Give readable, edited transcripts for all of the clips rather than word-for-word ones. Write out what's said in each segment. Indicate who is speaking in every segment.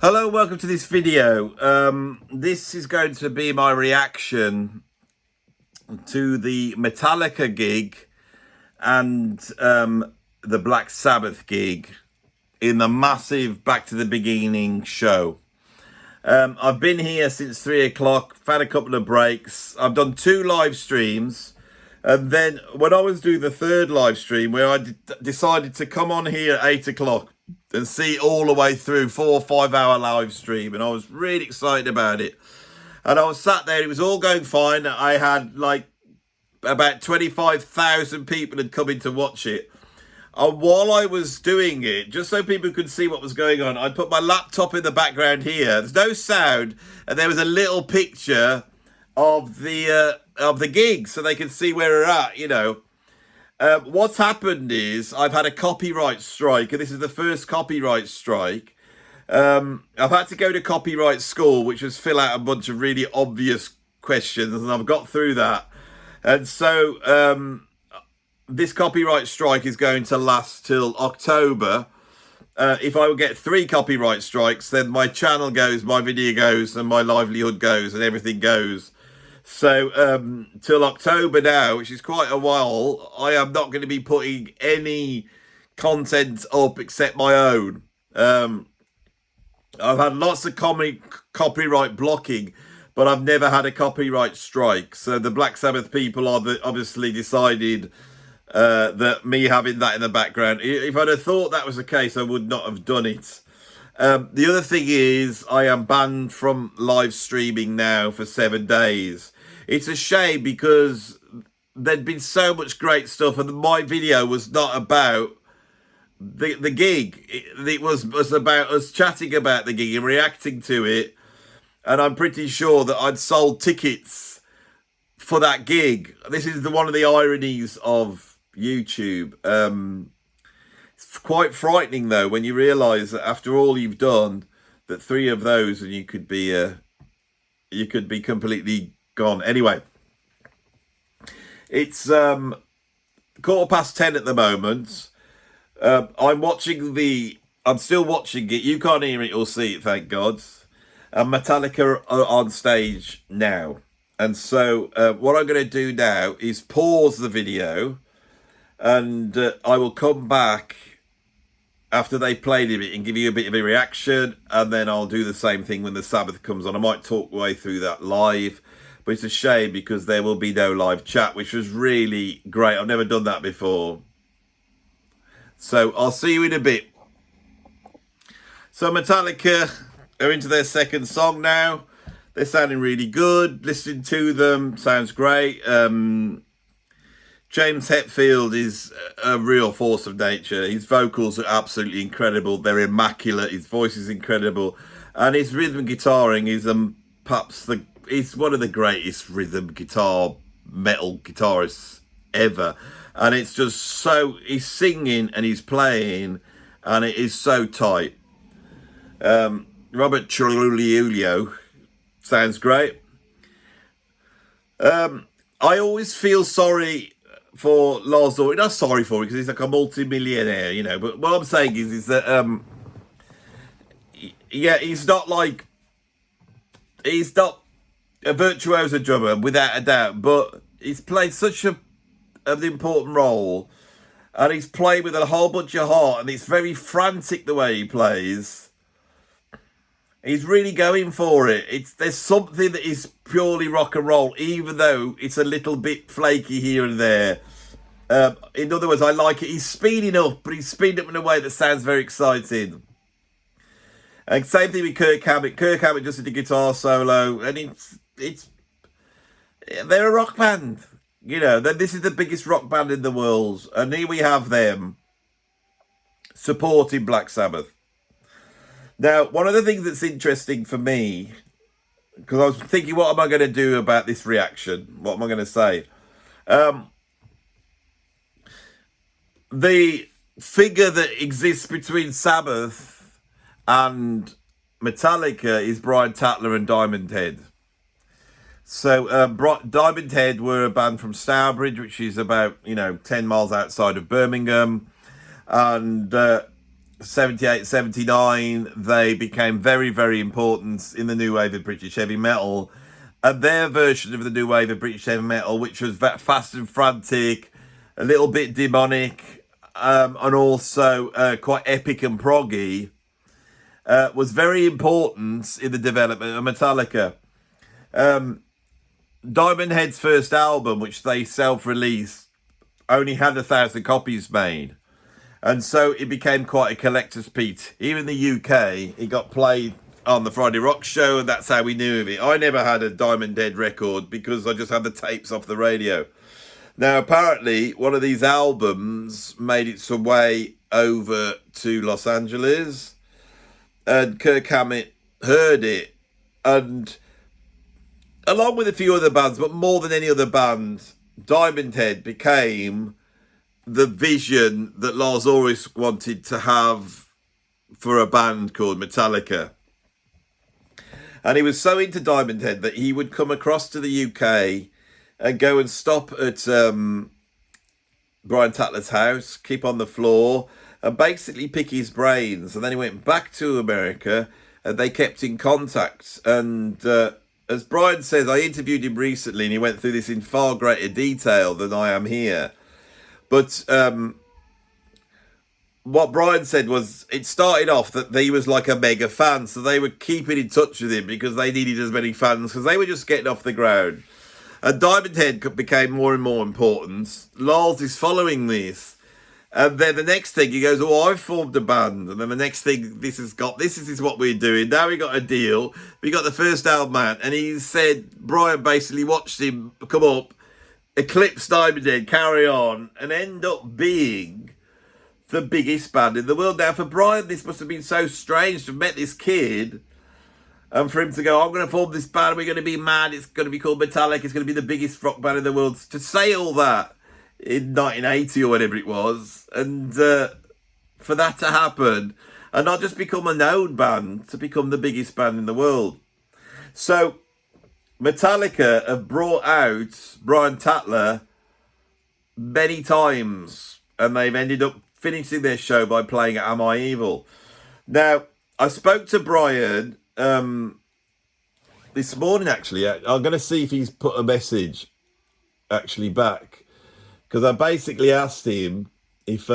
Speaker 1: Hello, welcome to this video. This is going to be my reaction to the Metallica gig and the Black Sabbath gig in the massive Back to the Beginning show. I've been here since 3 o'clock, I've had a couple of breaks. I've done 2 live streams. And then when I was doing the 3rd live stream, where I decided to come on here at 8 o'clock and see it all the way through, 4 or 5 hour live stream, and I was really excited about it. And I was sat there, it was all going fine. I had like about 25,000 people had come in to watch it. And while I was doing it, just so people could see what was going on, I put my laptop in the background here. There's no sound, and there was a little picture of the gig, so they can see where we're at. What's happened is I've had a copyright strike, and this is the first copyright strike. I've had to go to copyright school, which was fill out a bunch of really obvious questions, and I've got through that. And so this copyright strike is going to last till October. If I would get 3 copyright strikes, then my channel goes, my video goes, and my livelihood goes, and everything goes. So till October now, which is quite a while, I am not going to be putting any content up except my own. I've had lots of copyright blocking, but I've never had a copyright strike. So the Black Sabbath people are obviously decided that me having that in the background. If I'd have thought that was the case, I would not have done it. The other thing is I am banned from live streaming now for 7 days. It's a shame because there'd been so much great stuff, and my video was not about the gig. It was about us chatting about the gig and reacting to it. And I'm pretty sure that I'd sold tickets for that gig. This is one of the ironies of YouTube. It's quite frightening though when you realise that after all you've done, that 3 of those and you could be completely gone. Anyway, it's 10:15 at the moment. I'm still watching it. You can't hear it or see it, thank God. And Metallica are on stage now. And so what I'm going to do now is pause the video, and I will come back after they've played it and give you a bit of a reaction, and then I'll do the same thing when the Sabbath comes on. I might talk way through that live, but it's a shame because there will be no live chat, which was really great. I've never done that before. So I'll see you in a bit. So Metallica are into their 2nd song now. They're sounding really good. Listening to them sounds great. James Hetfield is a real force of nature. His vocals are absolutely incredible. They're immaculate. His voice is incredible. And his rhythm guitaring is he's one of the greatest rhythm guitar metal guitarists ever. And it's just so, he's singing and he's playing, and it is so tight. Robert Trujillo sounds great. I always feel sorry for Lars Ulrich. Not sorry for him because he's like a multi-millionaire, but what I'm saying is that yeah, he's not a virtuoso drummer without a doubt, but he's played such an important role, and he's played with a whole bunch of heart, and it's very frantic the way he plays. He's really going for it. There's something that is purely rock and roll, even though it's a little bit flaky here and there. In other words, I like it. He's speeding up, but he's speeding up in a way that sounds very exciting. And same thing with Kirk Hammett. Kirk Hammett just did a guitar solo, and they're a rock band. This is the biggest rock band in the world, and here we have them supporting Black Sabbath. Now, one of the things that's interesting for me, because I was thinking, what am I going to do about this reaction? What am I going to say? The figure that exists between Sabbath and Metallica is Brian Tatler and Diamond Head. So Diamond Head were a band from Stourbridge, which is about 10 miles outside of Birmingham, and 78, 79, they became very, very important in the new wave of British heavy metal. And their version of the new wave of British heavy metal, which was fast and frantic, a little bit demonic, and also quite epic and proggy, was very important in the development of Metallica. Diamond Head's first album, which they self-released, only had 1,000 copies made. And so it became quite a collector's piece. Here in the UK, it got played on the Friday Rock Show, and that's how we knew of it. I never had a Diamond Head record because I just had the tapes off the radio. Now, apparently, one of these albums made its way over to Los Angeles, and Kirk Hammett heard it, and along with a few other bands, but more than any other band, Diamond Head became the vision that Lars Ulrich wanted to have for a band called Metallica. And he was so into Diamond Head that he would come across to the UK and go and stop at Brian Tatler's house, keep on the floor, and basically pick his brains. And then he went back to America, and they kept in contact. And as Brian says, I interviewed him recently, and he went through this in far greater detail than I am here. But what Brian said was it started off that he was like a mega fan, so they were keeping in touch with him because they needed as many fans because they were just getting off the ground. And Diamond Head became more and more important. Lars is following this. And then the next thing he goes, oh, I've formed a band. And then the next thing, this is what we're doing. Now we got a deal. We got the first album out. And he said, Brian basically watched him come up, eclipse Diamond Head, carry on, and end up being the biggest band in the world. Now, for Brian, this must have been so strange to have met this kid, and for him to go, I'm going to form this band, we're going to be mad, it's going to be called Metallica, it's going to be the biggest rock band in the world. To say all that in 1980 or whatever it was, and for that to happen, and not just become a known band, to become the biggest band in the world. So, Metallica have brought out Brian Tatler many times, and they've ended up finishing their show by playing Am I Evil? Now, I spoke to Brian this morning, actually. I'm going to see if he's put a message actually back, because I basically asked him if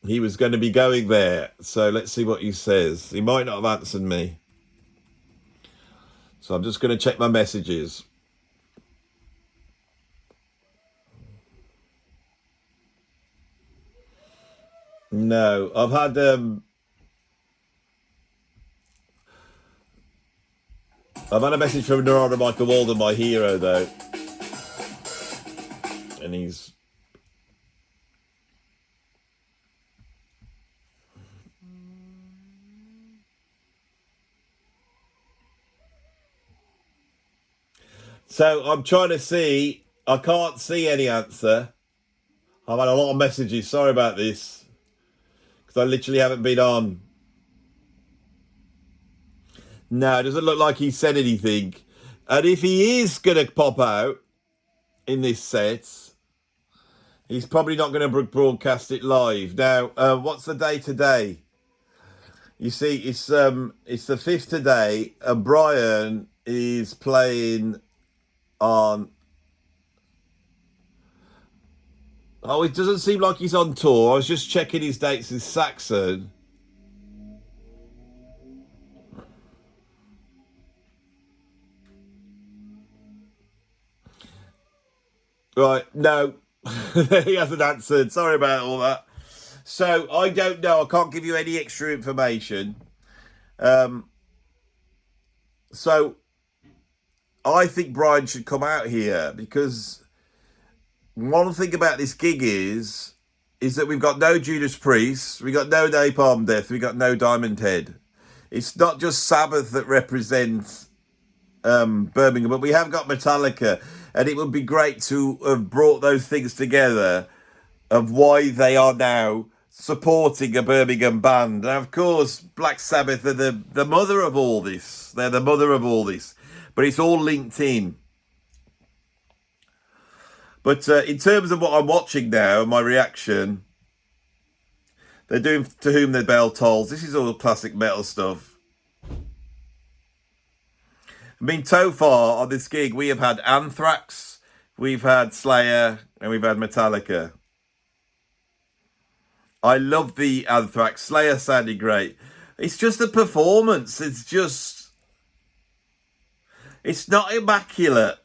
Speaker 1: he was going to be going there. So let's see what he says. He might not have answered me. So I'm just going to check my messages. No, I've had a message from Narada Michael Walden, my hero, though, and he's so I'm trying to see. I can't see any answer. I've had a lot of messages. Sorry about this, because I literally haven't been on. No, it doesn't look like he said anything. And if he is going to pop out in this set, he's probably not going to broadcast it live. Now, what's the day today? You see, it's the 5th today, and Brian is playing on... Oh, it doesn't seem like he's on tour. I was just checking his dates in Saxon. Right, no. He hasn't answered. Sorry about all that. So, I don't know. I can't give you any extra information. So, I think Brian should come out here, because one thing about this gig is that we've got no Judas Priest, we got no Napalm Death, we got no Diamond Head. It's not just Sabbath that represents Birmingham, but we have got Metallica, and it would be great to have brought those things together of why they are now supporting a Birmingham band. And of course, Black Sabbath are the mother of all this. They're the mother of all this. But it's all linked in. But in terms of what I'm watching now, my reaction, They're doing To Whom the Bell Tolls. This is all classic metal stuff. I mean, so far on this gig, we have had Anthrax, we've had Slayer, and we've had Metallica. I love the Anthrax. Slayer sounded great. It's just the performance. It's not immaculate.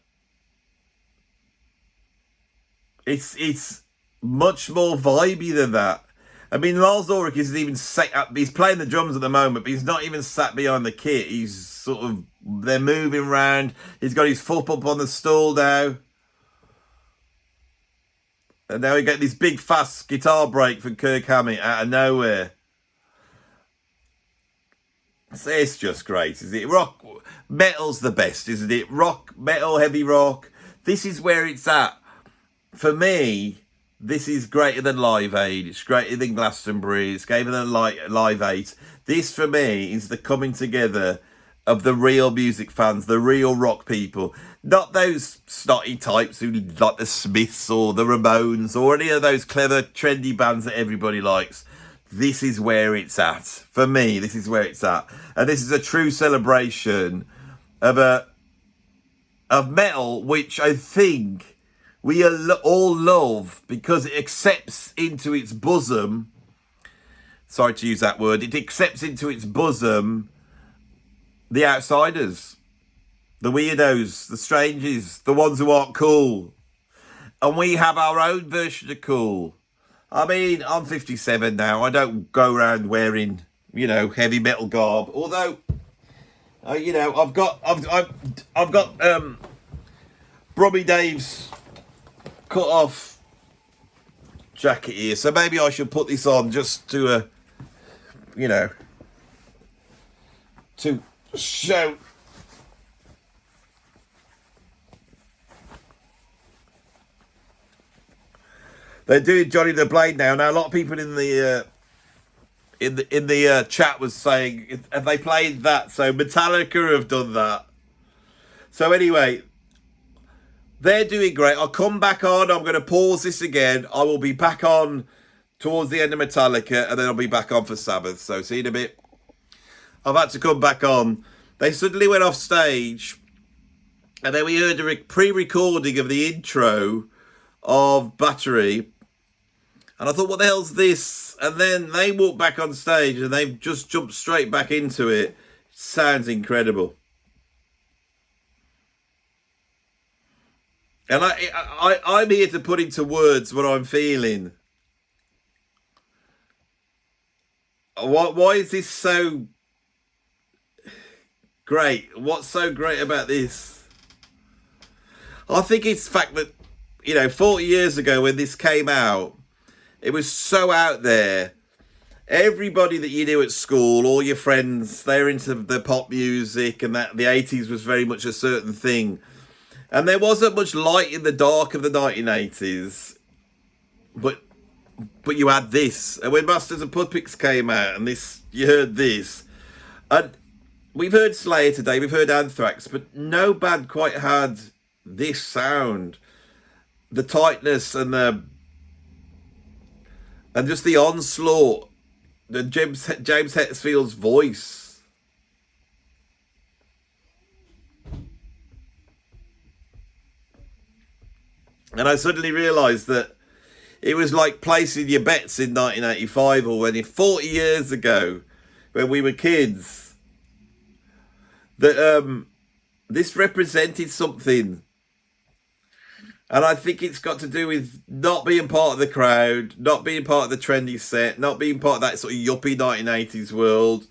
Speaker 1: It's much more vibey than that. I mean, Lars Ulrich isn't even set up. He's playing the drums at the moment, but he's not even sat behind the kit. He's sort of, they're moving around. He's got his foot up on the stool now. And now we get this big fast guitar break from Kirk Hammett out of nowhere. It's just great, isn't it? Rock, metal's the best, isn't it? Rock, metal, heavy rock. This is where it's at. For me, this is greater than Live Aid. It's greater than Glastonbury. It's greater than Live Aid. This, for me, is the coming together of the real music fans, the real rock people. Not those snotty types who like the Smiths or the Ramones or any of those clever, trendy bands that everybody likes. This is where it's at. For me, this is where it's at. And this is a true celebration of metal, which I think we all love because it accepts into its bosom, sorry to use that word, it accepts into its bosom the outsiders, the weirdos, the strangers, the ones who aren't cool. And we have our own version of cool. I mean, I'm 57 now. I don't go around wearing, heavy metal garb. Although, I've got Brummy Dave's cut off jacket here, so maybe I should put this on just to to show they're doing Johnny the Blade now. Now a lot of people in the chat was saying, have they played that? So Metallica have done that. So anyway, they're doing great. I'll come back on. I'm going to pause this again. I will be back on towards the end of Metallica, and then I'll be back on for Sabbath. So see you in a bit. I've had to come back on. They suddenly went off stage, and then we heard a pre-recording of the intro of Battery. And I thought, what the hell's this? And then they walked back on stage, and they've just jumped straight back into it. Sounds incredible. And I'm here to put into words what I'm feeling. Why is this so great? What's so great about this? I think it's the fact that, 40 years ago when this came out, it was so out there. Everybody that you knew at school, all your friends, they're into the pop music, and that the 80s was very much a certain thing. And there wasn't much light in the dark of the 1980s. But you had this. And when Masters of Puppets came out, and you heard this. And we've heard Slayer today, we've heard Anthrax, but no band quite had this sound. The tightness and just the onslaught. The James Hetfield's voice. And I suddenly realised that it was like placing your bets in 1985 or 40 years ago when we were kids. That this represented something. And I think it's got to do with not being part of the crowd, not being part of the trendy set, not being part of that sort of yuppie 1980s world,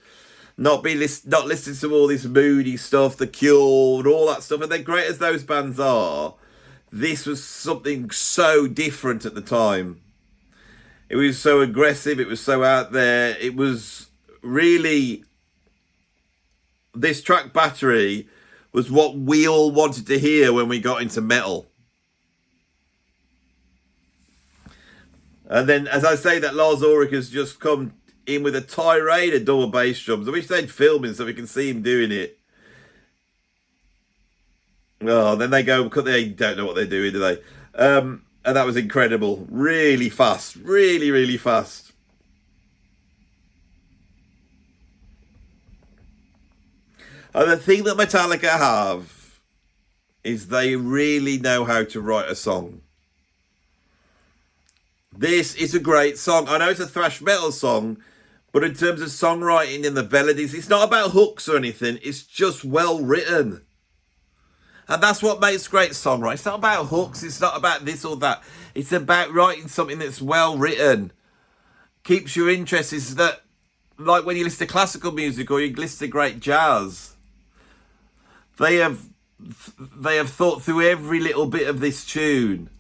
Speaker 1: not listening to all this moody stuff, The Cure and all that stuff. And they're great as those bands are. This was something so different at the time. It was so aggressive. It was so out there. It was really... This track, Battery, was what we all wanted to hear when we got into metal. And then, as I say, that Lars Ulrich has just come in with a tirade of double bass drums. I wish they'd film him so we can see him doing it. Oh, then they go, because they don't know what they're doing, do they? And that was incredible. Really fast. Really, really fast. And the thing that Metallica have is they really know how to write a song. This is a great song. I know it's a thrash metal song, but in terms of songwriting and the melodies, it's not about hooks or anything. It's just well written. And that's what makes great songwriting. It's not about hooks. It's not about this or that. It's about writing something that's well written. Keeps your interest. Is that like when you listen to classical music or you listen to great jazz? They have thought through every little bit of this tune.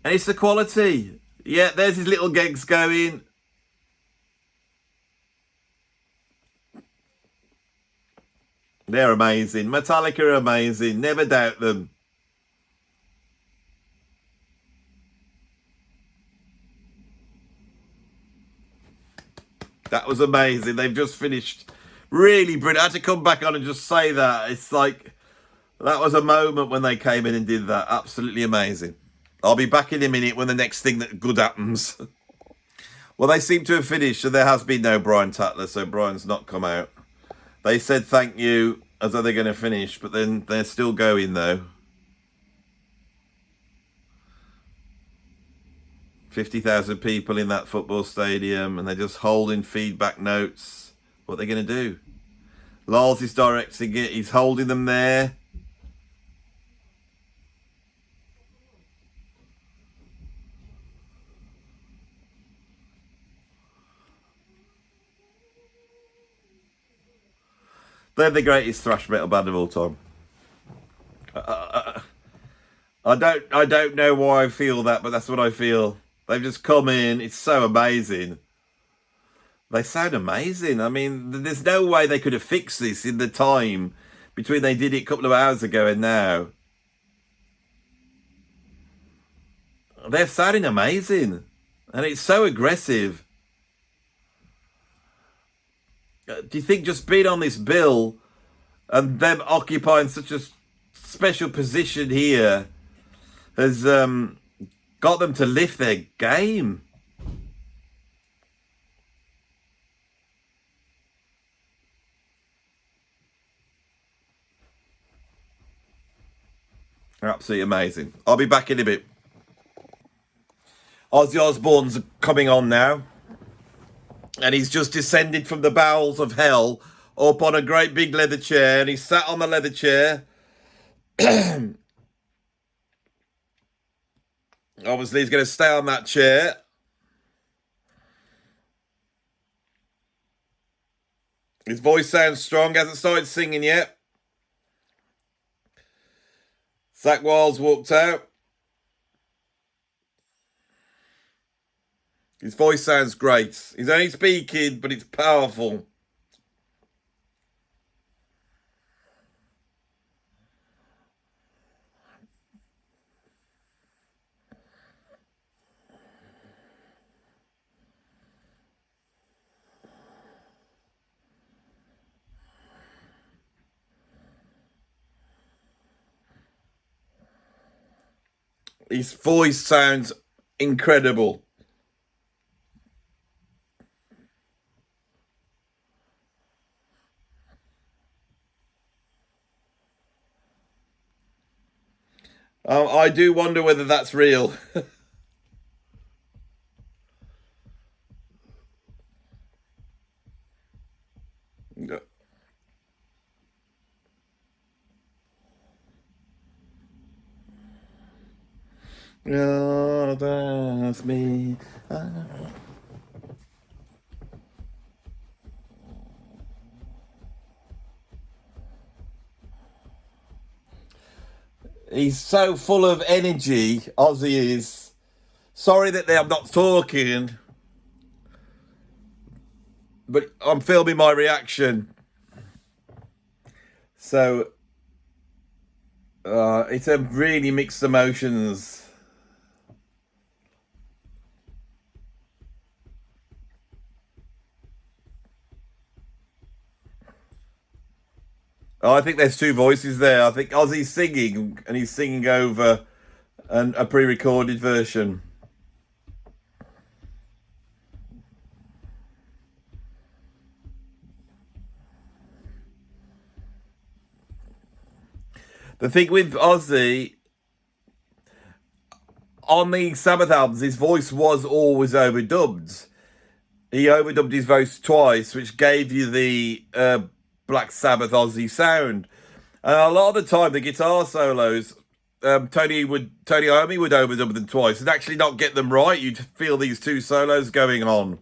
Speaker 1: And it's the quality. Yeah, there's his little gigs going. They're amazing. Metallica are amazing. Never doubt them. That was amazing. They've just finished. Really brilliant. I had to come back on and just say that. It's like, that was a moment when they came in and did that. Absolutely amazing. I'll be back in a minute when the next thing that good happens. Well, they seem to have finished, so there has been no Brian Tatler, so Brian's not come out. They said thank you as though they're going to finish, but then they're still going, though. 50,000 people in that football stadium, and they're just holding feedback notes. What are they going to do? Lars is directing it. He's holding them there. They're the greatest thrash metal band of all time. I don't know why I feel that, but that's what I feel. They've just come in. It's so amazing. They sound amazing. I mean, there's no way they could have fixed this in the time between they did it a couple of hours ago and now. They're sounding amazing. And it's so aggressive. Do you think just being on this bill and them occupying such a special position here has got them to lift their game? Absolutely amazing. I'll be back in a bit. Ozzy Osbourne's coming on now. And he's just descended from the bowels of hell up on a great big leather chair. And he's sat on the leather chair. Obviously, he's going to stay on that chair. His voice sounds strong. Hasn't started singing yet. Zach Wiles walked out. His voice sounds great. He's only speaking, but it's powerful. His voice sounds incredible. I do wonder whether that's real. Oh, that's me. He's so full of energy, Ozzy is. Sorry that I'm not talking, but I'm filming my reaction. So, it's a really mixed emotions. Oh, I think there's two voices there. I think Ozzy's singing, and he's singing over a pre-recorded version. The thing with Ozzy, on the Sabbath albums, his voice was always overdubbed. He overdubbed his voice twice, which gave you the Black Sabbath Ozzy sound. And a lot of the time, the guitar solos, Tony Iommi would overdub them twice and actually not get them right. You'd feel these two solos going on,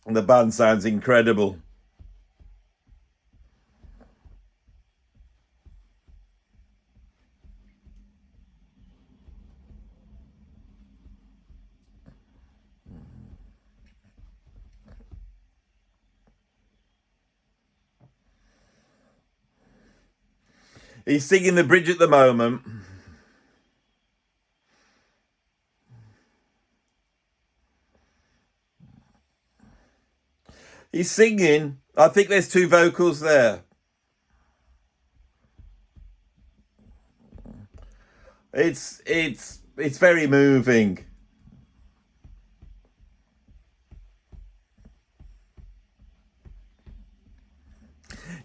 Speaker 1: and the band sounds incredible. He's singing the bridge at the moment. He's singing. I think there's two vocals there. It's very moving.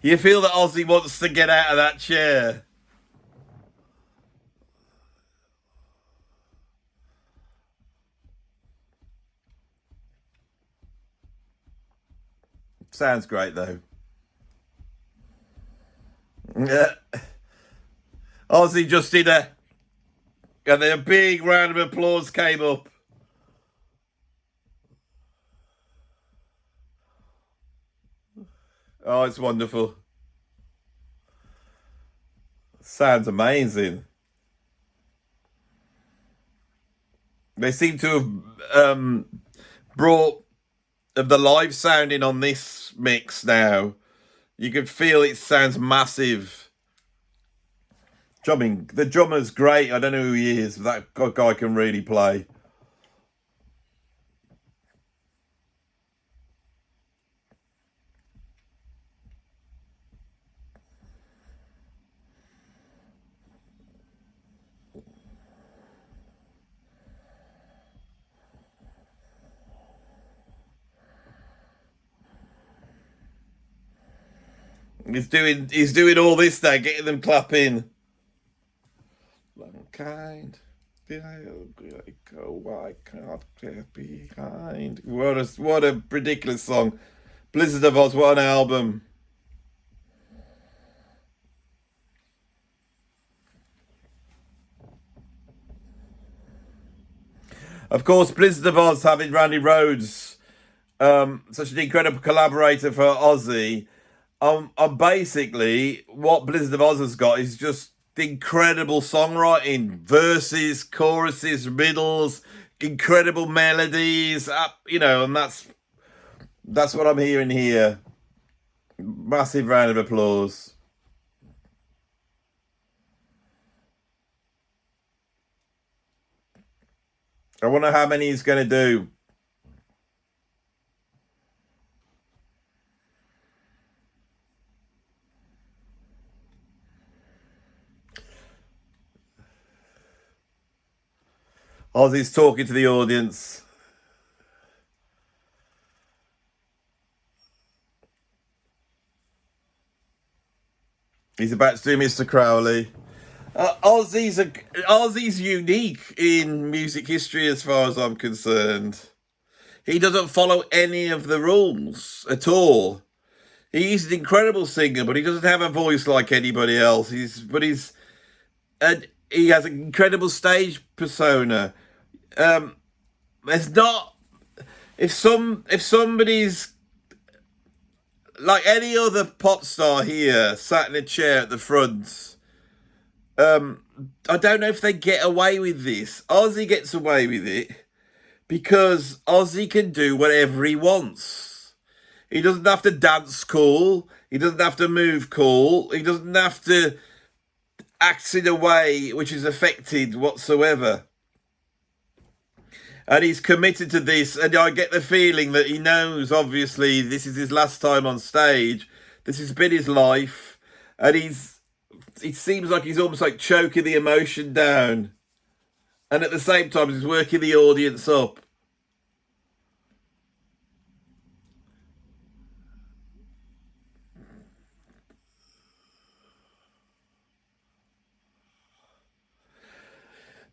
Speaker 1: You feel that Ozzy wants to get out of that chair. Sounds great though. Yeah. Ozzy just did and then a big round of applause came up. Oh, it's wonderful. Sounds amazing. They seem to have brought the live sounding on this mix now. You can feel it sounds massive. Drumming. The drummer's great. I don't know who he is, but that guy can really play. He's doing all this now, getting them clapping. Mankind, why can't get behind? What a ridiculous song. Blizzard of Oz, what an album. Of course, Blizzard of Oz having Randy Rhoads, such an incredible collaborator for Ozzy. Basically, what Blizzard of Oz has got is just incredible songwriting, verses, choruses, riddles, incredible melodies. And that's what I'm hearing here. Massive round of applause. I wonder how many he's going to do. Ozzy's talking to the audience. He's about to do Mr. Crowley. Ozzy's unique in music history as far as I'm concerned. He doesn't follow any of the rules at all. He's an incredible singer, but he doesn't have a voice like anybody else. He has an incredible stage persona. There's not if somebody's like any other pop star here sat in a chair at the front. I don't know if they get away with this. Ozzy gets away with it because Ozzy can do whatever he wants. He doesn't have to dance cool. He doesn't have to move cool. He doesn't have to act in a way which is affected whatsoever. And he's committed to this, and I get the feeling that he knows, obviously, this is his last time on stage. This has been his life, and it seems like he's almost like choking the emotion down. And at the same time, he's working the audience up.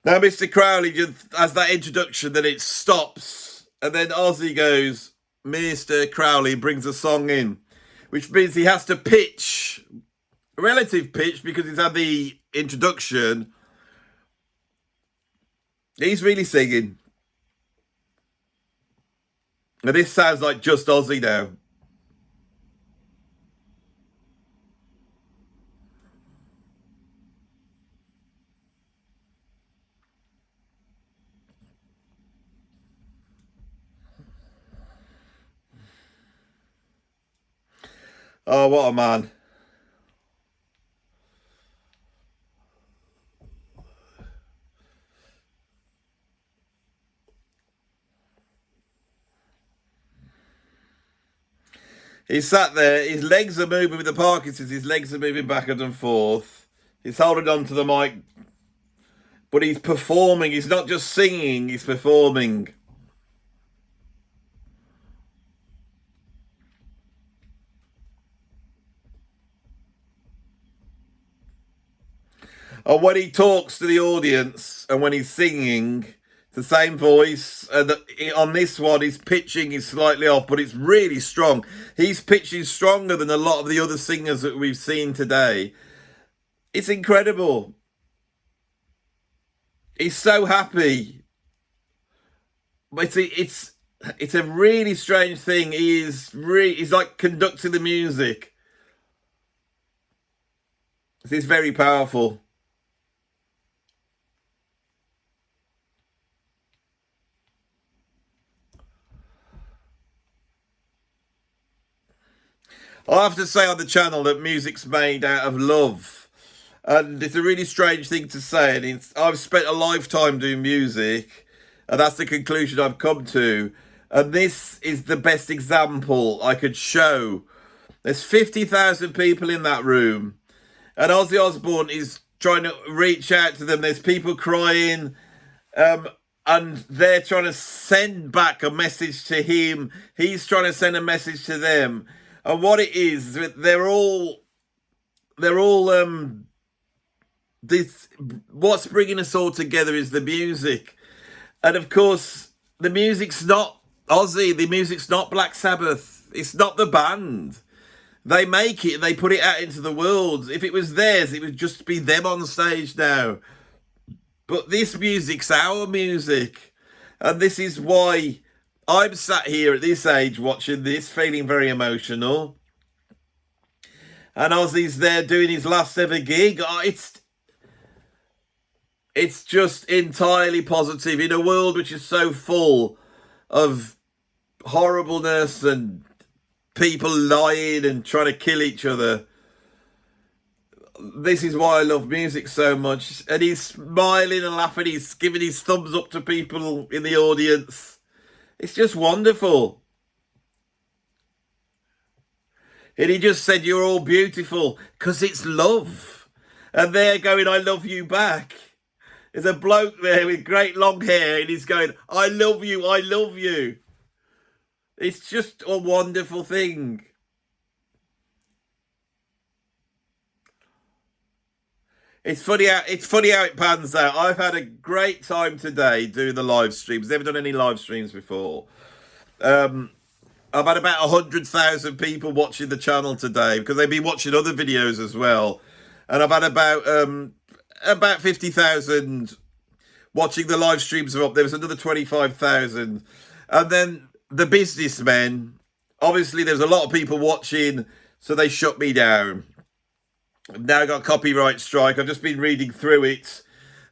Speaker 1: Now, Mr. Crowley just has that introduction, then it stops, and then Ozzy goes, Mr. Crowley brings a song in, which means he has to pitch, relative pitch, because he's had the introduction. He's really singing. And this sounds like just Ozzy now. Oh, what a man. He's sat there, his legs are moving with the Parkinson's, his legs are moving backwards and forth. He's holding on to the mic, but he's performing. He's not just singing, he's performing. And when he talks to the audience and when he's singing, it's the same voice. And on this one, his pitching is slightly off, but it's really strong. He's pitching stronger than a lot of the other singers that we've seen today. It's incredible. He's so happy. But it's a really strange thing. He's like conducting the music. It's very powerful. I have to say on the channel that music's made out of love. And it's a really strange thing to say. And I've spent a lifetime doing music. And that's the conclusion I've come to. And this is the best example I could show. There's 50,000 people in that room. And Ozzy Osbourne is trying to reach out to them. There's people crying. And they're trying to send back a message to him. He's trying to send a message to them. And what it is, they're all this. What's bringing us all together is the music, and of course, the music's not Ozzy. The music's not Black Sabbath. It's not the band. They make it. They put it out into the world. If it was theirs, it would just be them on stage now. But this music's our music, and this is why I'm sat here at this age watching this, feeling very emotional. And Ozzy's there doing his last ever gig. Oh, it's just entirely positive in a world which is so full of horribleness and people lying and trying to kill each other. This is why I love music so much. And he's smiling and laughing. He's giving his thumbs up to people in the audience. It's just wonderful. And he just said, you're all beautiful, because it's love. And they're going, I love you back. There's a bloke there with great long hair, and he's going, I love you, I love you. It's just a wonderful thing. It's funny how it pans out. I've had a great time today doing the live streams. Never done any live streams before. I've had about 100,000 people watching the channel today because they've been watching other videos as well. And I've had about 50,000 watching the live streams are up. There was another 25,000. And then the businessmen, obviously there's a lot of people watching, so they shut me down. I've now got copyright strike. I've just been reading through it.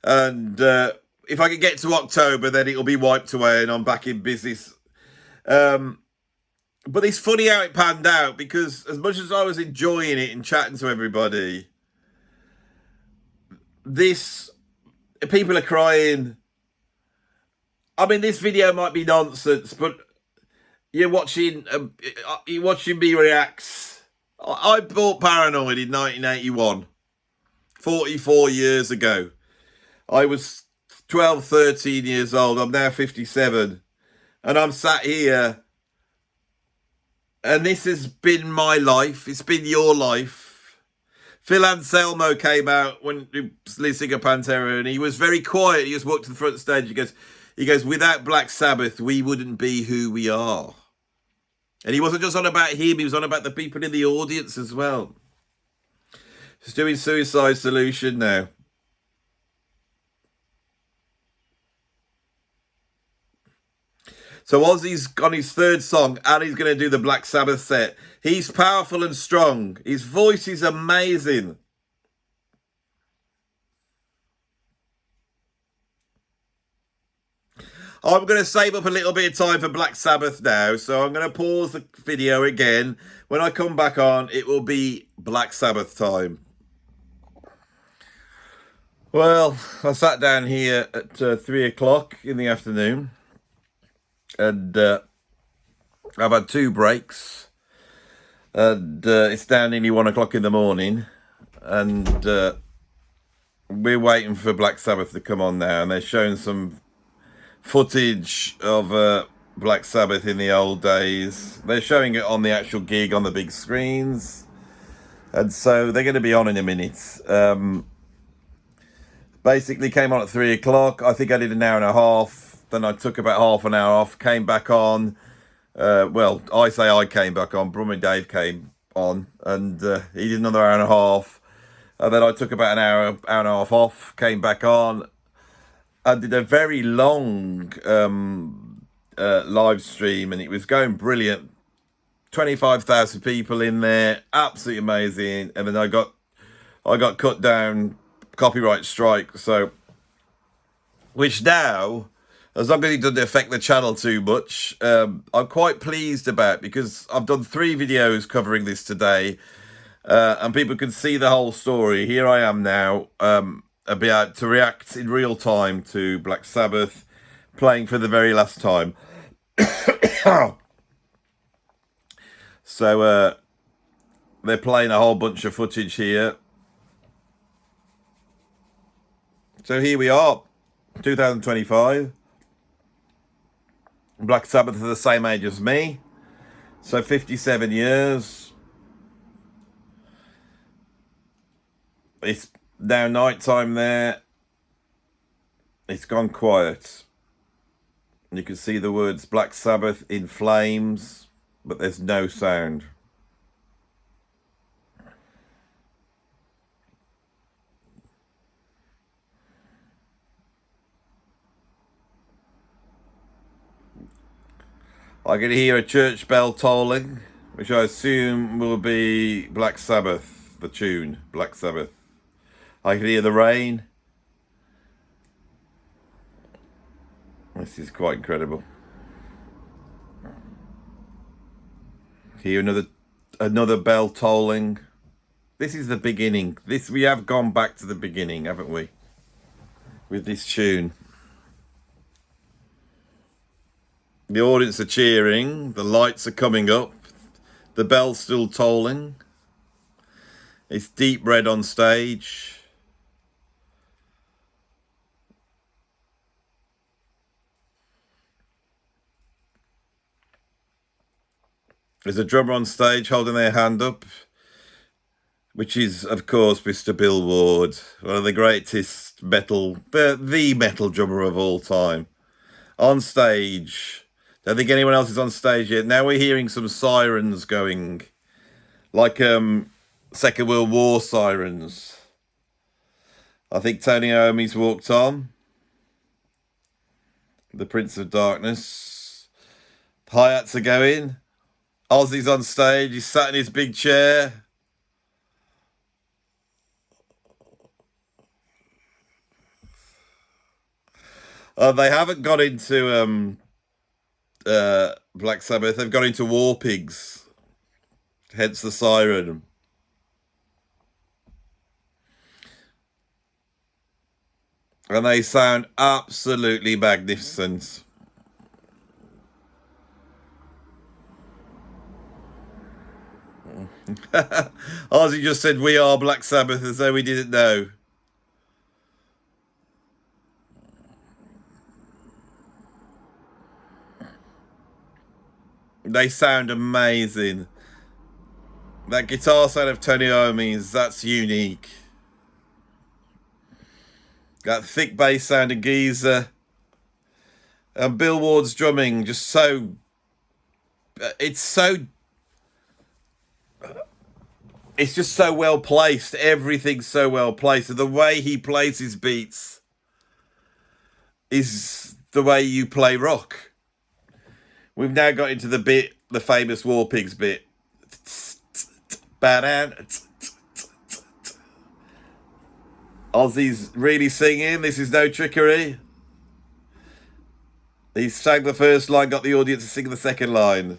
Speaker 1: And if I can get to October, then it'll be wiped away and I'm back in business. But it's funny how it panned out, because as much as I was enjoying it and chatting to everybody, people are crying. I mean, this video might be nonsense, but you're watching me react. I bought Paranoid in 1981, 44 years ago. I was 12, 13 years old. I'm now 57. And I'm sat here. And this has been my life. It's been your life. Phil Anselmo came out when he was lead singer Pantera, and he was very quiet. He just walked to the front stage. He goes, without Black Sabbath, we wouldn't be who we are. And he wasn't just on about him, he was on about the people in the audience as well. He's doing Suicide Solution now. So Ozzy's on his third song, and he's going to do the Black Sabbath set. He's powerful and strong. His voice is amazing. I'm going to save up a little bit of time for Black Sabbath now, so I'm going to pause the video again. When I come back on, it will be Black Sabbath time. Well, I sat down here at 3 o'clock in the afternoon, and I've had 2 breaks, and it's down nearly 1 o'clock in the morning, and we're waiting for Black Sabbath to come on now, and they're showing some footage of Black Sabbath in the old days. They're showing it on the actual gig on the big screens, and so they're going to be on in a minute. Basically came on at 3 o'clock. I think I did an hour and a half. Then I took about half an hour off, came back on. Well, I say I came back on. Brummy Dave came on, and he did another hour and a half. And then I took about an hour and a half off, came back on. I did a very long live stream, and it was going brilliant. 25,000 people in there, absolutely amazing. And then I got cut down, copyright strike. So, which now, as long as it doesn't affect the channel too much, I'm quite pleased about, because I've done 3 videos covering this today, and people can see the whole story. Here I am now. I'll be able to react in real time to Black Sabbath playing for the very last time. So they're playing a whole bunch of footage here. So here we are, 2025. Black Sabbath are the same age as me, so 57 years. It's now night time there. It's gone quiet. You can see the words Black Sabbath in flames, but there's no sound. I can hear a church bell tolling, which I assume will be Black Sabbath, the tune, Black Sabbath. I can hear the rain. This is quite incredible. Hear another bell tolling. This is the beginning. We have gone back to the beginning, haven't we? With this tune. The audience are cheering. The lights are coming up. The bell's still tolling. It's deep red on stage. There's a drummer on stage holding their hand up, which is, of course, Mr. Bill Ward, one of the greatest the metal drummer of all time. On stage. Don't think anyone else is on stage yet. Now we're hearing some sirens going, like Second World War sirens. I think Tony Iommi's walked on. The Prince of Darkness. Hi-hats are going. Ozzy's on stage. He's sat in his big chair. They haven't got into Black Sabbath. They've got into War Pigs. Hence the siren. And they sound absolutely magnificent. Ozzy just said, "We are Black Sabbath," as though we didn't know. They sound amazing. That guitar sound of Tony Iommi's, that's unique. That thick bass sound of Geezer. And Bill Ward's drumming, just so... It's so... It's just so well placed. Everything's so well placed. And the way he plays his beats is the way you play rock. We've now got into the bit, the famous War Pigs bit. Ozzy's really singing. This is no trickery. He sang the first line, got the audience to sing the second line.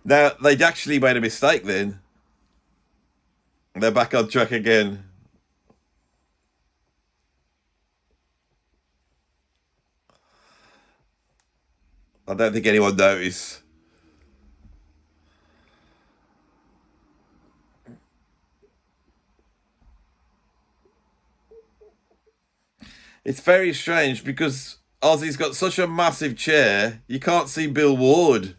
Speaker 1: Now, they'd actually made a mistake then. They're back on track again. I don't think anyone noticed. It's very strange because Ozzy's got such a massive chair, you can't see Bill Ward.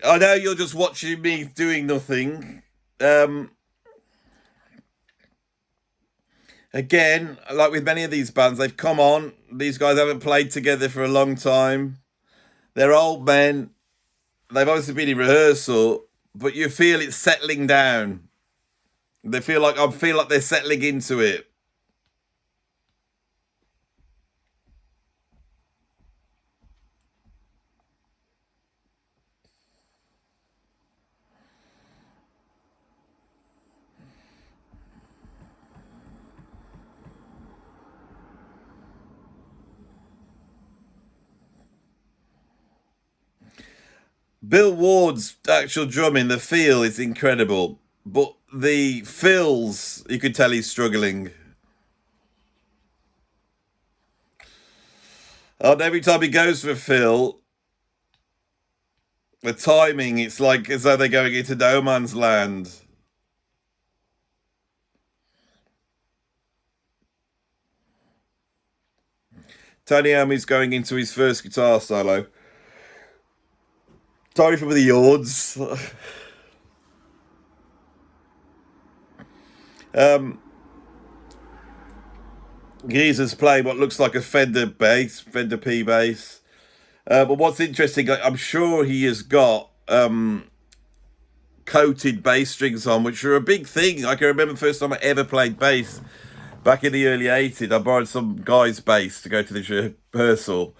Speaker 1: I know you're just watching me doing nothing. Again, like with many of these bands, they've come on. These guys haven't played together for a long time. They're old men. They've obviously been in rehearsal, but you feel it's settling down. They feel like I feel like they're settling into it. Bill Ward's actual drumming, the feel is incredible, but the fills, you could tell he's struggling. And every time he goes for a fill, the timing, it's like as though they're going into no man's land. Tony Iommi's going into his first guitar solo. Sorry for the yards. Geezer's playing what looks like a Fender bass, Fender P bass. But what's interesting, I'm sure he has got coated bass strings on, which are a big thing. I can remember the first time I ever played bass back in the early 80s. I borrowed some guy's bass to go to the rehearsal,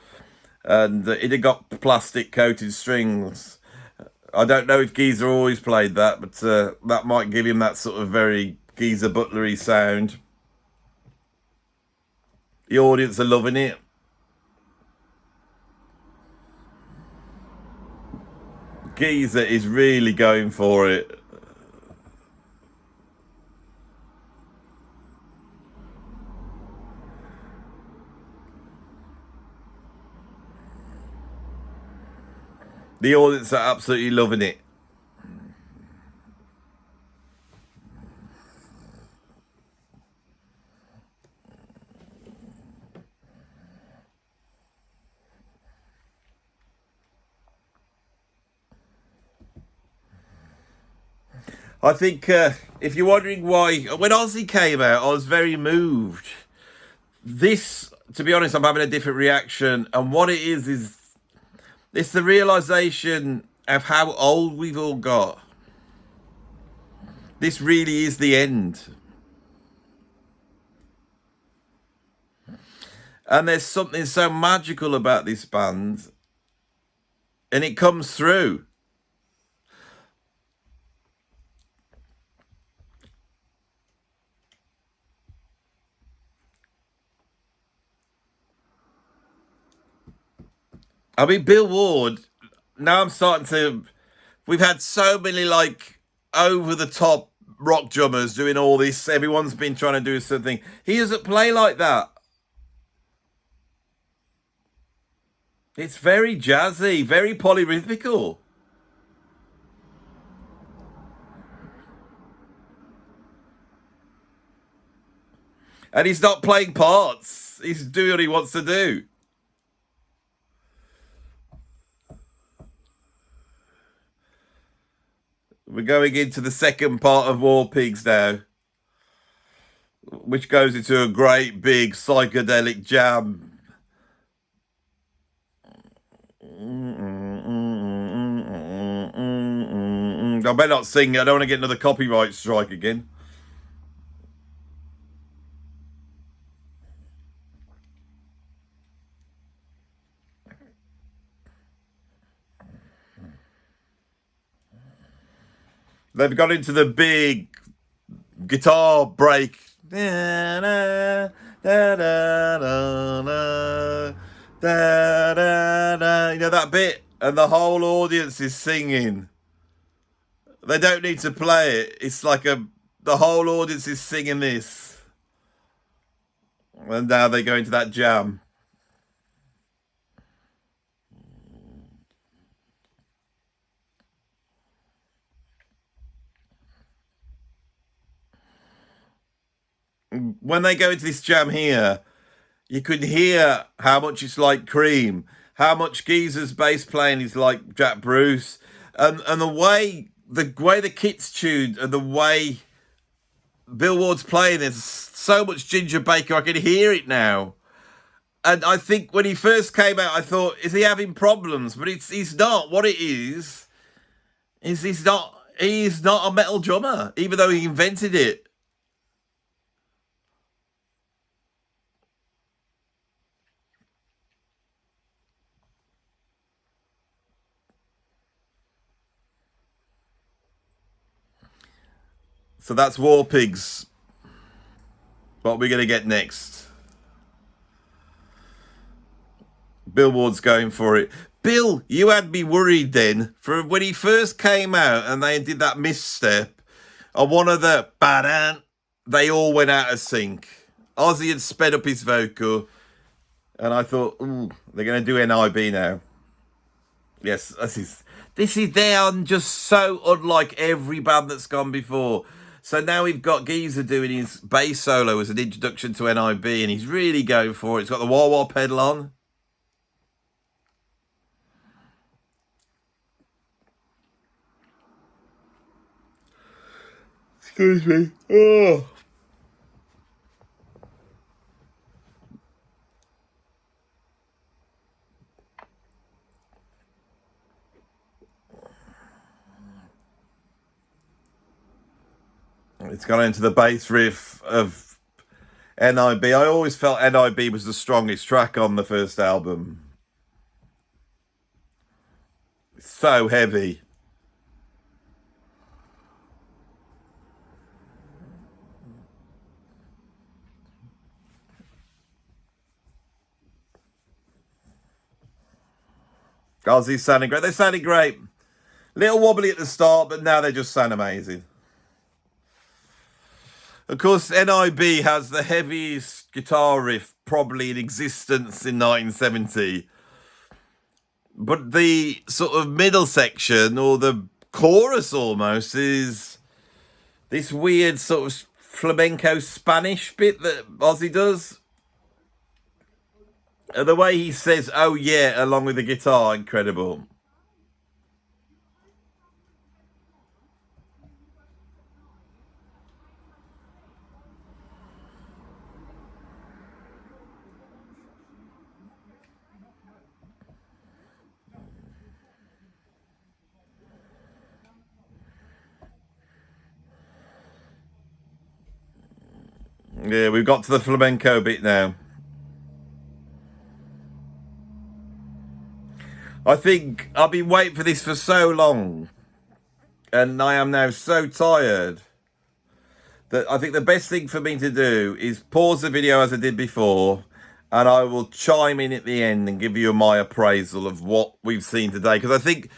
Speaker 1: and it had got plastic coated strings. I don't know if Geezer always played that, but that might give him that sort of very Geezer Butlery sound. The audience are loving it. Geezer is really going for it. The audience are absolutely loving it. I think if you're wondering why, when Ozzy came out, I was very moved. This, to be honest, I'm having a different reaction. And what it is it's the realization of how old we've all got. This really is the end. And there's something so magical about this band. and it comes through. I mean, Bill Ward, now I'm starting to... We've had so many, like, over-the-top rock drummers doing all this. Everyone's been trying to do something. He doesn't play like that. It's very jazzy, very polyrhythmical. And he's not playing parts. He's doing what he wants to do. We're going into the second part of War Pigs now, which goes into a great big psychedelic jam. I better not sing. I don't want to get another copyright strike again. They've got into the big guitar break. Da, da, da, da, da, da, da, da. You know that bit? And the whole audience is singing. They don't need to play it. It's like the whole audience is singing this. And now they go into that jam. When they go into this jam here, you could hear how much it's like Cream, how much Geezer's bass playing is like Jack Bruce, and the way the kit's tuned and the way Bill Ward's playing, there's so much Ginger Baker. I can hear it now. And I think when he first came out, I thought, is he having problems? But he's not. What it is he's not a metal drummer, even though he invented it. So that's War Pigs. What are we going to get next? Bill Ward's going for it. Bill, you had me worried then. For when he first came out and they did that misstep on one of the badan, they all went out of sync. Ozzy had sped up his vocal, and I thought, ooh, they're going to do NIB now. Yes, they are just so unlike every band that's gone before. So now we've got Geezer doing his bass solo as an introduction to NIB, and he's really going for it. It's got the wah-wah pedal on. Excuse me. Oh. It's gone into the bass riff of NIB. I always felt NIB was the strongest track on the first album. It's so heavy. Ozzy's sounding great. They're sounding great. Little wobbly at the start, but now they just sound amazing. Of course, NIB has the heaviest guitar riff probably in existence in 1970. But the sort of middle section, or the chorus almost, is this weird sort of flamenco Spanish bit that Ozzy does. And the way he says, oh yeah, along with the guitar, incredible. Yeah, we've got to the flamenco bit now. I think I've been waiting for this for so long, and I am now so tired that I think the best thing for me to do is pause the video as I did before, and I will chime in at the end and give you my appraisal of what we've seen today. Because I think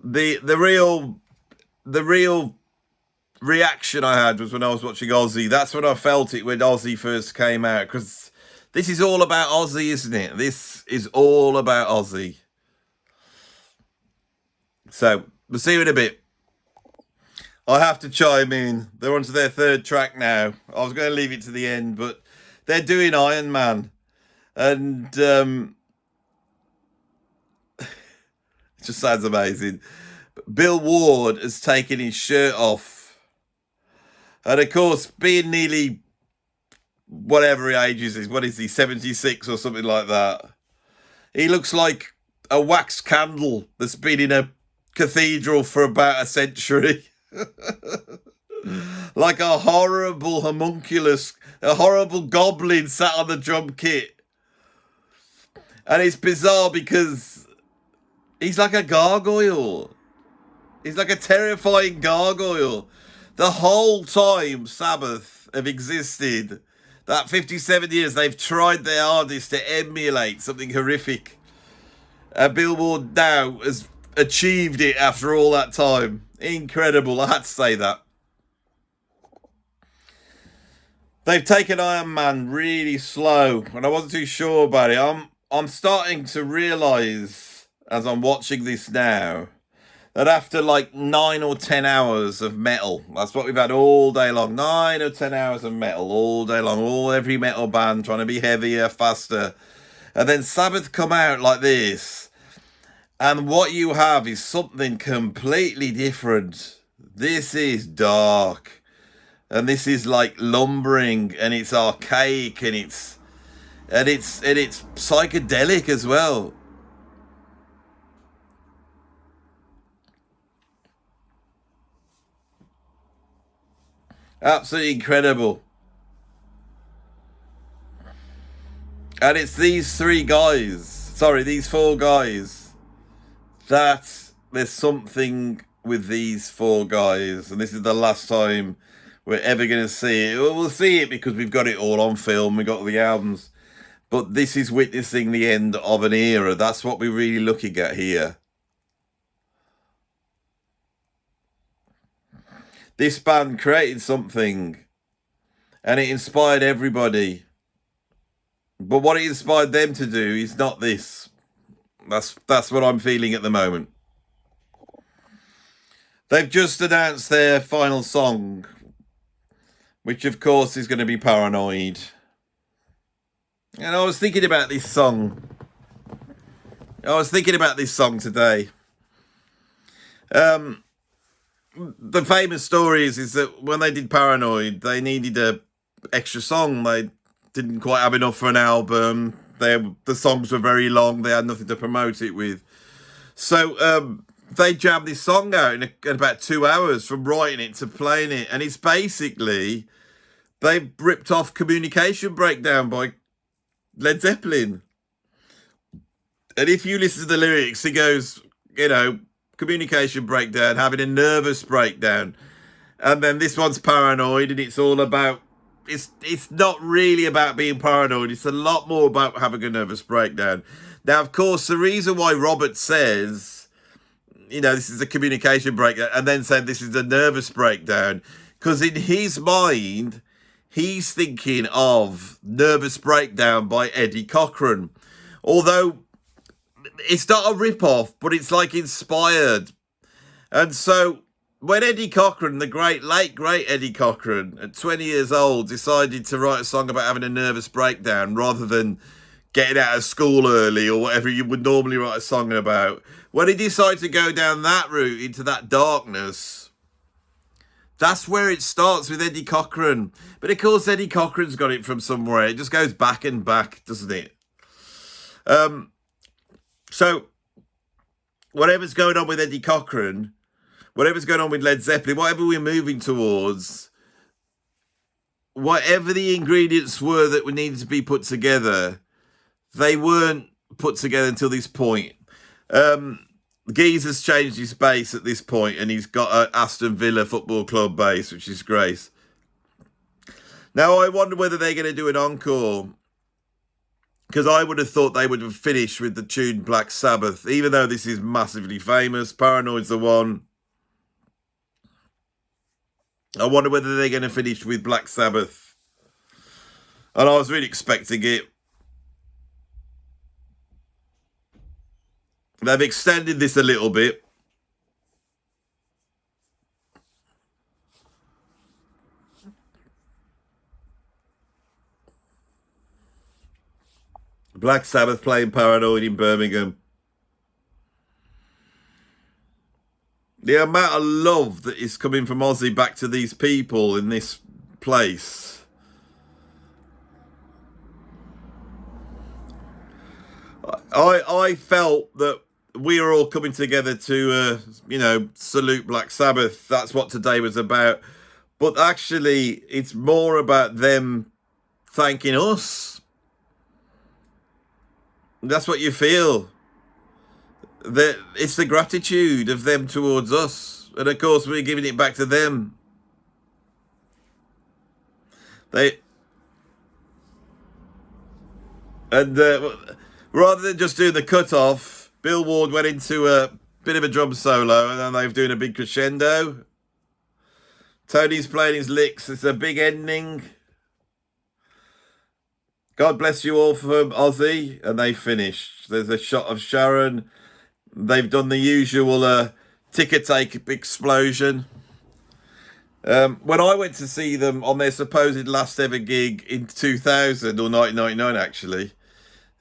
Speaker 1: the real reaction I had was when I was watching Ozzy. That's when I felt it when Ozzy first came out. Because this is all about Ozzy, isn't it? This is all about Ozzy. So we'll see you in a bit. I have to chime in. They're onto their third track now. I was going to leave it to the end, but they're doing Iron Man. And it just sounds amazing. Bill Ward has taken his shirt off. And of course, being nearly whatever he ages is, what is he, 76 or something like that? He looks like a wax candle that's been in a cathedral for about a century. Like a horrible homunculus, a horrible goblin sat on the drum kit. And it's bizarre because he's like a gargoyle. He's like a terrifying gargoyle. The whole time Sabbath have existed, that 57 years, they've tried their hardest to emulate something horrific. Bill Ward now has achieved it after all that time. Incredible, I had to say that. They've taken Iron Man really slow, and I wasn't too sure about it. I'm starting to realise, as I'm watching this now, that after like 9 or 10 hours of metal, that's what we've had all day long, 9 or 10 hours of metal all day long, every metal band trying to be heavier, faster, and then Sabbath come out like this, and what you have is something completely different. This is dark. And this is like lumbering, and it's archaic, and it's psychedelic as well. Absolutely incredible. And it's these these four guys, that there's something with these four guys, and this is the last time we're ever going to see it. Well, we'll see it because we've got it all on film. We've got the albums. But this is witnessing the end of an era. That's what we're really looking at here. This band created something, and it inspired everybody. But what it inspired them to do is not this. That's what I'm feeling at the moment. They've just announced their final song, which of course is going to be Paranoid. And I was thinking about this song. Today. The famous story is that when they did Paranoid, they needed a extra song. They didn't quite have enough for an album. The songs were very long. They had nothing to promote it with. So they jammed this song out in about 2 hours, from writing it to playing it. And it's basically, they ripped off Communication Breakdown by Led Zeppelin. And if you listen to the lyrics, it goes, communication breakdown, having a nervous breakdown. And then this one's Paranoid, and it's all about, it's not really about being paranoid. It's a lot more about having a nervous breakdown. Now, of course, the reason why Robert says, this is a communication breakdown, and then said this is a nervous breakdown, because in his mind, he's thinking of Nervous Breakdown by Eddie Cochran. Although it's not a rip-off, but it's like inspired. And so when Eddie Cochran, the late great Eddie Cochran, at 20 years old, decided to write a song about having a nervous breakdown rather than getting out of school early or whatever you would normally write a song about, when he decided to go down that route into that darkness, that's where it starts with Eddie Cochran. But of course, Eddie Cochran's got it from somewhere. It just goes back and back, doesn't it? So, whatever's going on with Eddie Cochran, whatever's going on with Led Zeppelin, whatever we're moving towards, whatever the ingredients were that we needed to be put together, they weren't put together until this point. Geezer's changed his base at this point, and he's got an Aston Villa Football Club base, which is great. Now, I wonder whether they're going to do an encore, because I would have thought they would have finished with the tune Black Sabbath, even though this is massively famous. Paranoid's the one. I wonder whether they're going to finish with Black Sabbath. And I was really expecting it. They've extended this a little bit. Black Sabbath playing Paranoid in Birmingham. The amount of love that is coming from Ozzy back to these people in this place. I felt that we were all coming together to, salute Black Sabbath. That's what today was about. But actually, it's more about them thanking us. That's what you feel. It's the gratitude of them towards us. And of course, we're giving it back to them. Rather than just doing the cut-off, Bill Ward went into a bit of a drum solo, and then they've doing a big crescendo. Tony's playing his licks. It's a big ending. God bless you all from Ozzy, and they finished. There's a shot of Sharon. They've done the usual ticker tape explosion. When I went to see them on their supposed last ever gig in 2000 or 1999, actually,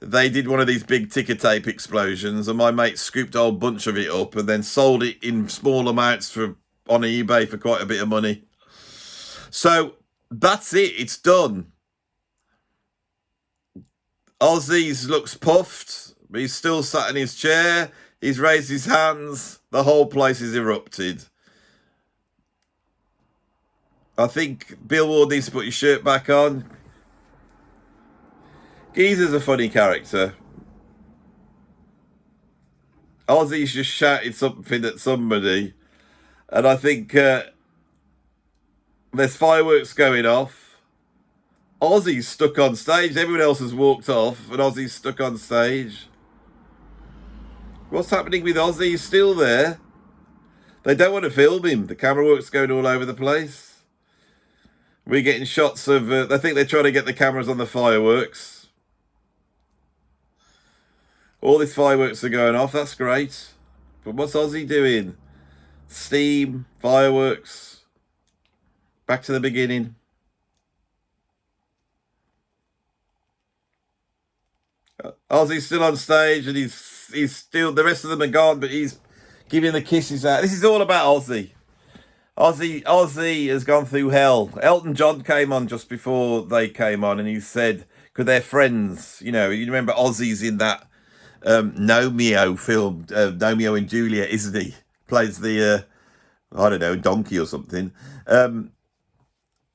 Speaker 1: they did one of these big ticker tape explosions, and my mate scooped a whole bunch of it up and then sold it in small amounts on eBay for quite a bit of money. So that's it. It's done. Ozzy's looks puffed. He's still sat in his chair. He's raised his hands. The whole place is erupted. I think Bill Ward needs to put his shirt back on. Geezer's a funny character. Ozzy's just shouted something at somebody. And I think there's fireworks going off. Ozzy's stuck on stage. Everyone else has walked off, and Ozzy's stuck on stage. What's happening with Ozzy? He's still there. They don't want to film him. The camera work's going all over the place. We're getting shots of... I think they're trying to get the cameras on the fireworks. All these fireworks are going off. That's great. But what's Ozzy doing? Steam, fireworks. Back to the beginning. Ozzy's still on stage, and he's still... The rest of them are gone, but he's giving the kisses out. This is all about Ozzy. Ozzy has gone through hell. Elton John came on just before they came on, and he said, because they're friends, you remember Ozzy's in that Nomeo film, Romeo and Juliet, isn't he? Plays the, donkey or something. So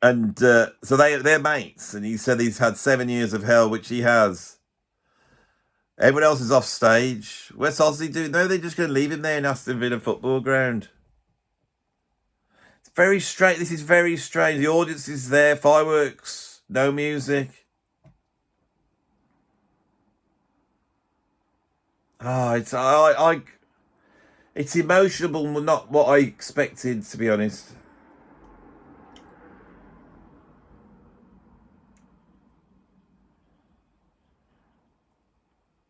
Speaker 1: they're mates, and he said he's had 7 years of hell, which he has. Everyone else is off stage. What's Ozzy doing? No, they're just going to leave him there in Aston Villa football ground. It's very strange. This is very strange. The audience is there. Fireworks. No music. It's emotional, but not what I expected, to be honest.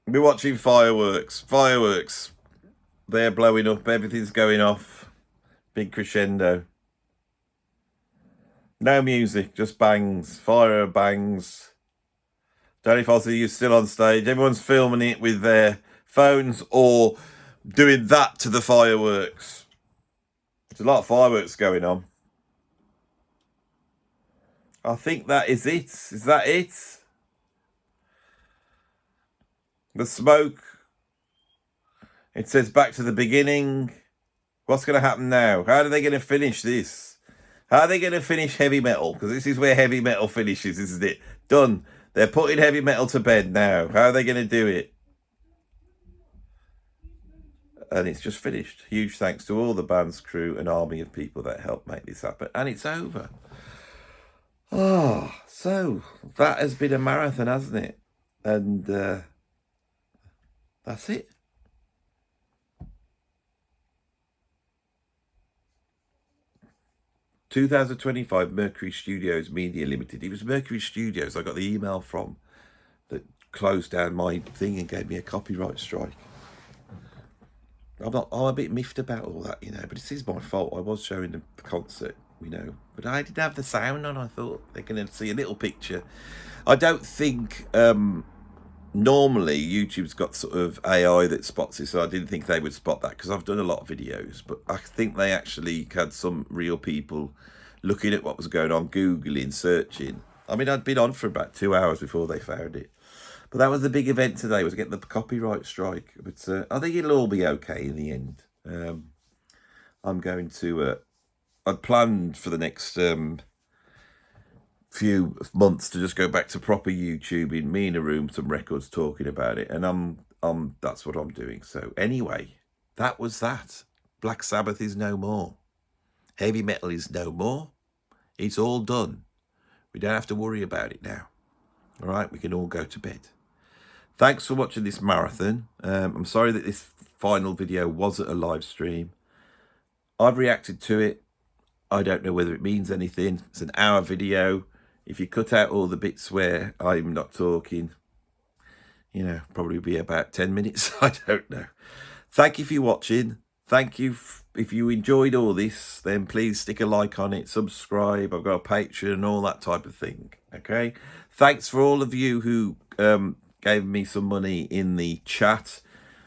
Speaker 1: We're watching fireworks. Fireworks. They're blowing up. Everything's going off. Big crescendo. No music. Just bangs. Fire bangs. Don't know if Ozzy is still on stage. Everyone's filming it with their phones or doing that to the fireworks. There's a lot of fireworks going on. I think that is it. Is that it? The smoke. It says back to the beginning. What's going to happen now? How are they going to finish this? How are they going to finish heavy metal? Because this is where heavy metal finishes, isn't it? Done. They're putting heavy metal to bed now. How are they going to do it? and it's just finished. Huge thanks to all the band's crew and army of people that helped make this happen. And it's over. Oh, so that has been a marathon, hasn't it? And that's it. "2025 Mercury Studios Media Limited." It was Mercury Studios I got the email from that closed down my thing and gave me a copyright strike. I'm a bit miffed about all that, but it is my fault. I was showing the concert, but I didn't have the sound on. I thought they're going to see a little picture. I don't think normally YouTube's got sort of AI that spots it, so I didn't think they would spot that because I've done a lot of videos, but I think they actually had some real people looking at what was going on, Googling, searching. I mean, I'd been on for about 2 hours before they found it. But that was the big event today, was getting the copyright strike. But I think it'll all be okay in the end. I'm going to... I'd planned for the next few months to just go back to proper YouTubing, me in a room, some records talking about it. And that's what I'm doing. So anyway, that was that. Black Sabbath is no more. Heavy metal is no more. It's all done. We don't have to worry about it now. All right, we can all go to bed. Thanks for watching this marathon. I'm sorry that this final video wasn't a live stream. I've reacted to it. I don't know whether it means anything. It's an hour video. If you cut out all the bits where I'm not talking, probably be about 10 minutes. I don't know. Thank you for watching. Thank you. If you enjoyed all this, then please stick a like on it, subscribe. I've got a Patreon and all that type of thing. Okay. Thanks for all of you who gave me some money in the chat.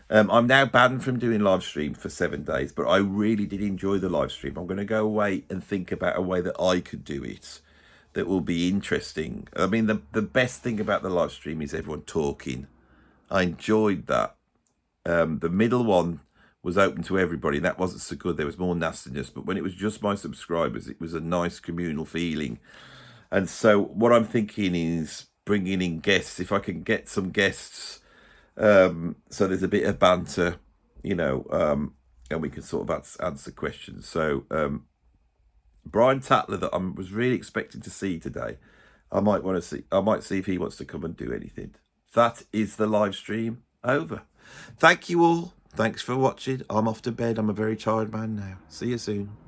Speaker 1: I'm now banned from doing live stream for 7 days, but I really did enjoy the live stream. I'm going to go away and think about a way that I could do it that will be interesting. I mean, the best thing about the live stream is everyone talking. I enjoyed that. The middle one was open to everybody, and that wasn't so good. There was more nastiness, but when it was just my subscribers, it was a nice communal feeling. And so what I'm thinking is bringing in guests, if I can get some guests, so there's a bit of banter, and we can sort of answer questions. So Brian Tatler, that I was really expecting to see today, I might see if he wants to come and do anything. That is the live stream over. Thank you all. Thanks for watching. I'm off to bed. I'm a very tired man now. See you soon.